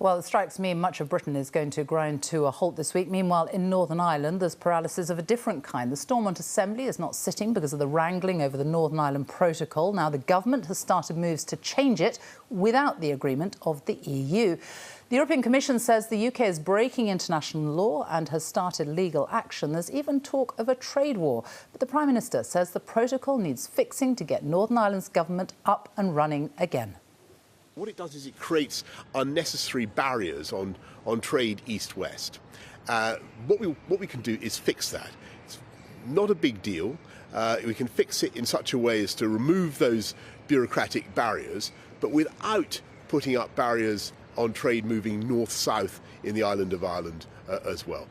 Well, it strikes me much of Britain is going to grind to a halt this week. Meanwhile, in Northern Ireland, there's paralysis of a different kind. The Stormont Assembly is not sitting because of the wrangling over the Northern Ireland Protocol. Now, the government has started moves to change it without the agreement of the EU. The European Commission says the UK is breaking international law and has started legal action. There's even talk of a trade war. But the Prime Minister says the protocol needs fixing to get Northern Ireland's government up and running again. What it does is it creates unnecessary barriers on trade east-west. What we can do is fix that. It's not a big deal. We can fix it in such a way as to remove those bureaucratic barriers, but without putting up barriers on trade moving north-south in the island of Ireland as well.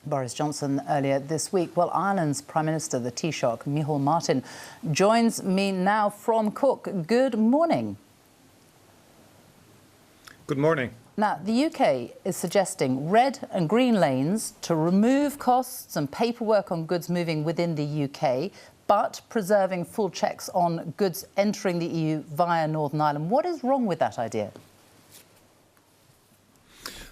Boris Johnson earlier this week. Well, Ireland's Prime Minister, the Taoiseach, Micheál Martin, joins me now from Cork. Good morning. Good morning. Now, the UK is suggesting red and green lanes to remove costs and paperwork on goods moving within the UK, but preserving full checks on goods entering the EU via Northern Ireland. What is wrong with that idea?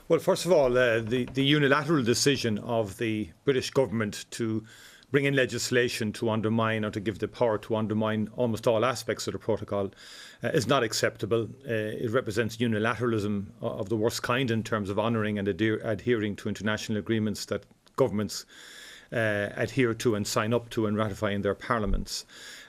Well, first of all, the unilateral decision of the British government to bring in legislation to undermine or to give the power to undermine almost all aspects of the protocol is not acceptable. It represents unilateralism of the worst kind in terms of honouring and adhering to international agreements that governments adhere to and sign up to and ratify in their parliaments.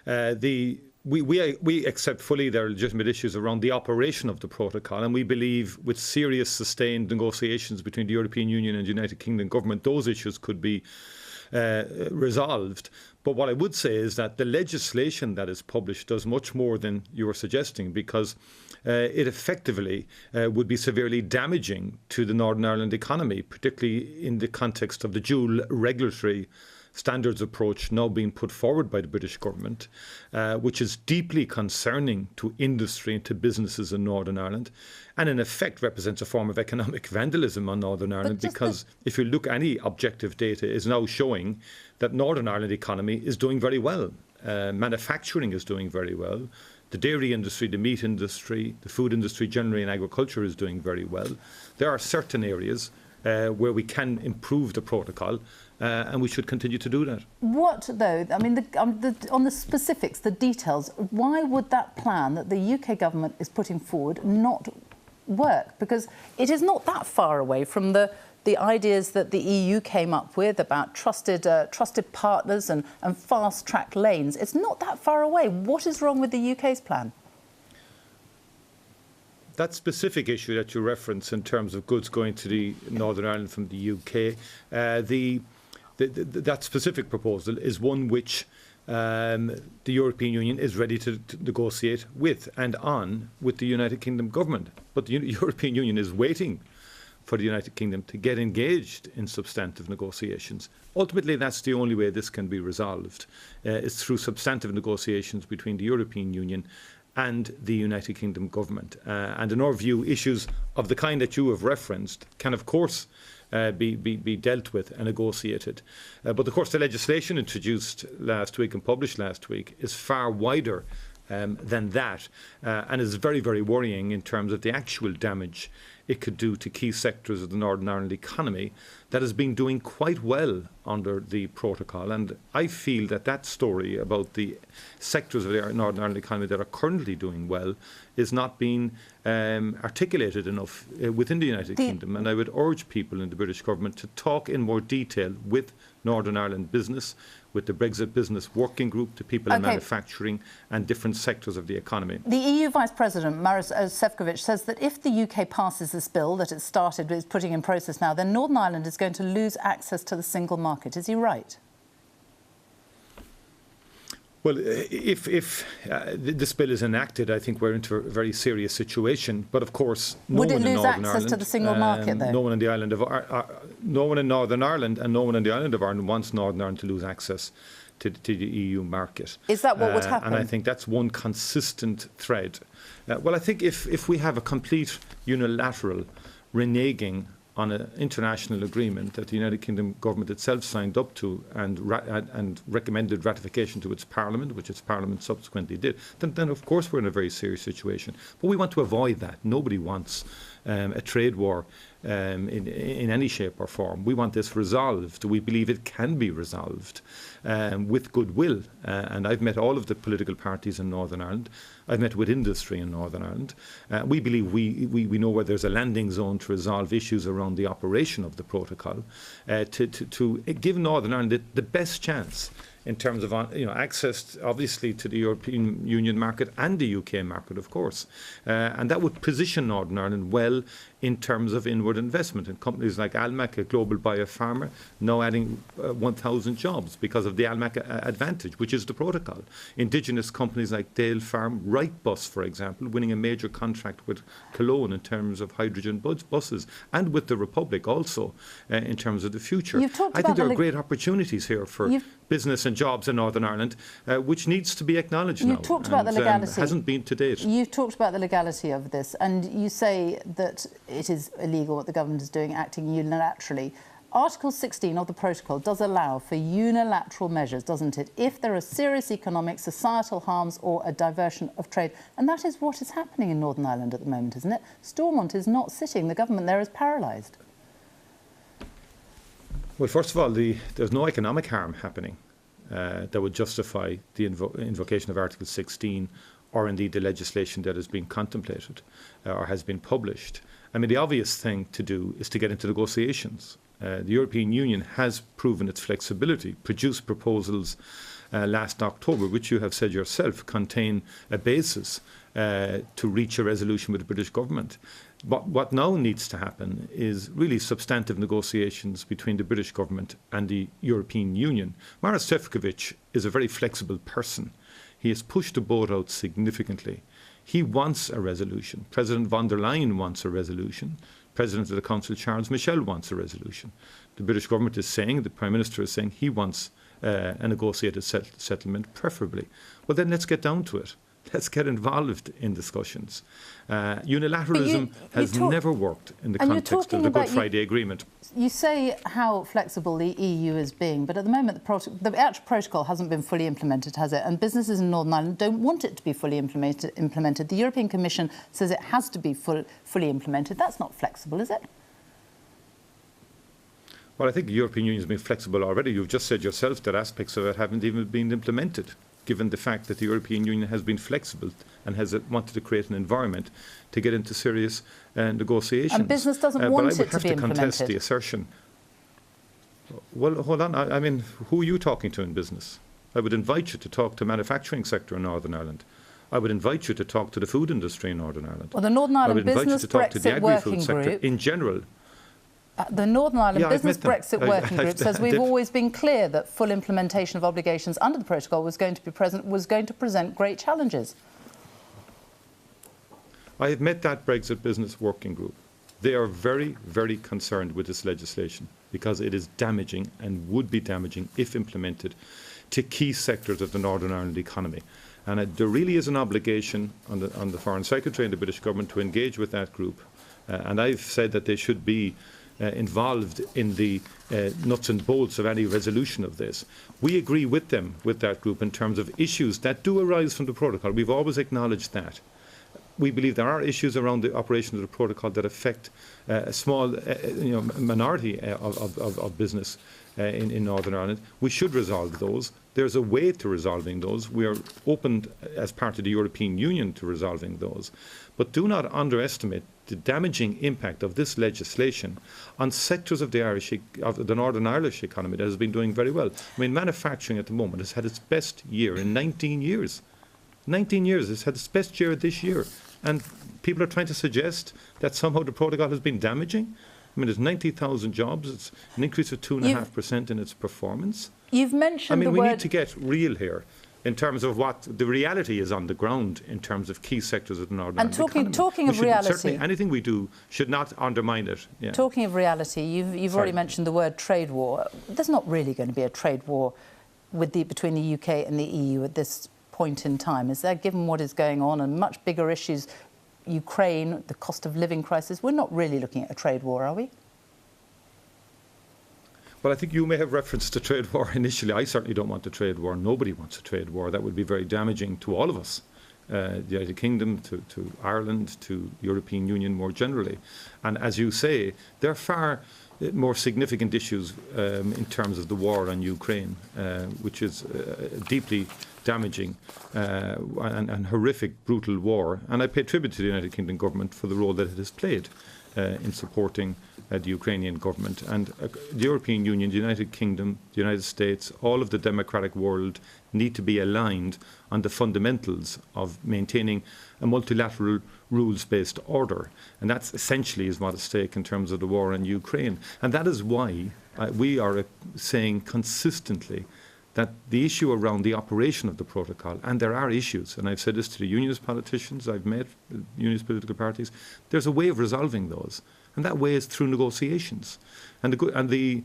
We accept fully there are legitimate issues around the operation of the protocol, and we believe with serious sustained negotiations between the European Union and the United Kingdom government, those issues could be resolved. But what I would say is that the legislation that is published does much more than you are suggesting, because it effectively would be severely damaging to the Northern Ireland economy, particularly in the context of the dual regulatory standards approach now being put forward by the British government, which is deeply concerning to industry and to businesses in Northern Ireland, and in effect represents a form of economic vandalism on Northern Ireland, because if you look, any objective data is now showing that Northern Ireland economy is doing very well. Manufacturing is doing very well. The dairy industry, the meat industry, the food industry generally, and agriculture is doing very well. There are certain areas where we can improve the protocol, and we should continue to do that. What, though, I mean, on the specifics, the details, why would that plan that the UK government is putting forward not work? Because it is not that far away from the ideas that the EU came up with about trusted partners and fast-track lanes. It's not that far away. What is wrong with the UK's plan? That specific issue that you reference in terms of goods going to the Northern Ireland from the UK, that specific proposal is one which the European Union is ready to negotiate with and on with the United Kingdom government. But the European Union is waiting for the United Kingdom to get engaged in substantive negotiations. Ultimately, that's the only way this can be resolved, is through substantive negotiations between the European Union and the United Kingdom government. And in our view, issues of the kind that you have referenced can, of course, be dealt with and negotiated. But of course, the legislation introduced last week and published last week is far wider than that, and is very, very worrying in terms of the actual damage it could do to key sectors of the Northern Ireland economy that has been doing quite well under the protocol. And I feel that story about the sectors of the Northern Ireland economy that are currently doing well is not being articulated enough within the United Kingdom. And I would urge people in the British government to talk in more detail with Northern Ireland business, with the Brexit Business Working Group, the people in manufacturing and different sectors of the economy. The EU Vice President, Maros Sefcovic, says that if the UK passes this bill that is putting in process now, then Northern Ireland is going to lose access to the single market. Is he right? Well, if this bill is enacted, I think we're into a very serious situation. But of course, would it lose access to the single market, though? No one in the island of no one in Northern Ireland and no one in the island of Ireland wants Northern Ireland to lose access to the EU market. Is that what would happen? And I think that's one consistent thread. Well, I think if we have a complete unilateral reneging on an international agreement that the United Kingdom government itself signed up to and recommended ratification to its parliament, which its parliament subsequently did, then of course we're in a very serious situation. But we want to avoid that. Nobody wants a trade war in any shape or form. We want this resolved. We believe it can be resolved with goodwill. And I've met all of the political parties in Northern Ireland. I've met with industry in Northern Ireland. We believe we know where there's a landing zone to resolve issues around the operation of the protocol, to give Northern Ireland the best chance in terms of access, obviously, to the European Union market and the UK market, of course. And that would position Northern Ireland well in terms of inward investment in companies like Almac, a global biopharma, now adding 1,000 jobs because of the Almac advantage, which is the protocol. Indigenous companies like Dale Farm, Wrightbus, for example, winning a major contract with Cologne in terms of hydrogen buses, and with the Republic also in terms of the future. I think there are great opportunities here for business and jobs in Northern Ireland, which needs to be acknowledged now. You've talked about the legality. Hasn't been to date. You've talked about the legality of this, and you say that it is illegal what the government is doing, acting unilaterally. Article 16 of the protocol does allow for unilateral measures, doesn't it, if there are serious economic, societal harms or a diversion of trade. And that is what is happening in Northern Ireland at the moment, isn't it? Stormont is not sitting. The government there is paralysed. Well, first of all, there's no economic harm happening that would justify the invocation of Article 16 or indeed the legislation that is being contemplated or has been published. I mean, the obvious thing to do is to get into negotiations. The European Union has proven its flexibility, produced proposals last October, which you have said yourself contain a basis to reach a resolution with the British government. But what now needs to happen is really substantive negotiations between the British government and the European Union. Maros Sefcovic is a very flexible person. He has pushed the boat out significantly. He wants a resolution. President von der Leyen wants a resolution. President of the Council, Charles Micheál, wants a resolution. The British government is saying, the Prime Minister is saying he wants a negotiated settlement, preferably. Well, then let's get down to it. Let's get involved in discussions. Unilateralism has never worked in the context of the Good Friday Agreement. You say how flexible the EU is being, but at the moment the actual protocol hasn't been fully implemented, has it? And businesses in Northern Ireland don't want it to be fully implemented. The European Commission says it has to be fully implemented. That's not flexible, is it? Well, I think the European Union has been flexible already. You've just said yourself that aspects of it haven't even been implemented, given the fact that the European Union has been flexible and has wanted to create an environment to get into serious negotiations. And business doesn't want it to be implemented. But I would have to contest the assertion. Well, hold on. I mean, who are you talking to in business? I would invite you to talk to the manufacturing sector in Northern Ireland. I would invite you to talk to the food industry in Northern Ireland. Well, the Northern Ireland Business Brexit Working Group in general. The Northern Ireland Business Brexit Working Group says we've always been clear that full implementation of obligations under the protocol was going to present great challenges. I have met that Brexit Business Working Group. They are very, very concerned with this legislation because it is damaging and would be damaging if implemented to key sectors of the Northern Ireland economy. And there really is an obligation on the Foreign Secretary and the British government to engage with that group. And I've said that they should be involved in the nuts and bolts of any resolution of this. We agree with them, with that group, in terms of issues that do arise from the protocol. We've always acknowledged that. We believe there are issues around the operation of the protocol that affect a small minority of business in Northern Ireland. We should resolve those. There's a way to resolving those. We are open as part of the European Union to resolving those. But do not underestimate the damaging impact of this legislation on sectors of the Northern Irish economy that has been doing very well. I mean, manufacturing at the moment has had its best year in 19 years. 19 years, it's had its best year this year. And people are trying to suggest that somehow the protocol has been damaging. I mean, there's 90,000 jobs. It's an increase of 2.5% in its performance. You've mentioned we need to get real here in terms of what the reality is on the ground in terms of key sectors of the Northern Ireland economy. And talking of reality, certainly anything we do should not undermine it. Yeah. Talking of reality, you've already mentioned the word trade war. There's not really going to be a trade war between the UK and the EU at this point in time, is there? Given what is going on and much bigger issues, Ukraine, the cost of living crisis, we're not really looking at a trade war, are we? Well, I think you may have referenced the trade war initially. I certainly don't want a trade war. Nobody wants a trade war. That would be very damaging to all of us. the United Kingdom, to Ireland, to the European Union more generally. And as you say, there are far more significant issues in terms of the war on Ukraine, which is deeply damaging and horrific, brutal war. And I pay tribute to the United Kingdom government for the role that it has played in supporting the Ukrainian government. And the European Union, the United Kingdom, the United States, all of the democratic world need to be aligned on the fundamentals of maintaining a multilateral rules-based order. And that's essentially is what's at stake in terms of the war in Ukraine. And that is why we are saying consistently that the issue around the operation of the protocol, and there are issues, and I've said this to the unionist politicians, I've met unionist political parties, there's a way of resolving those, and that way is through negotiations. And the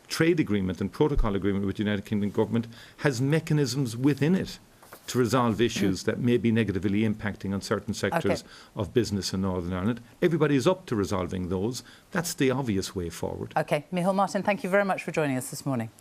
trade agreement and protocol agreement with the United Kingdom government has mechanisms within it to resolve issues that may be negatively impacting on certain sectors of business in Northern Ireland. Everybody is up to resolving those. That's the obvious way forward. OK. Micheál Martin, thank you very much for joining us this morning.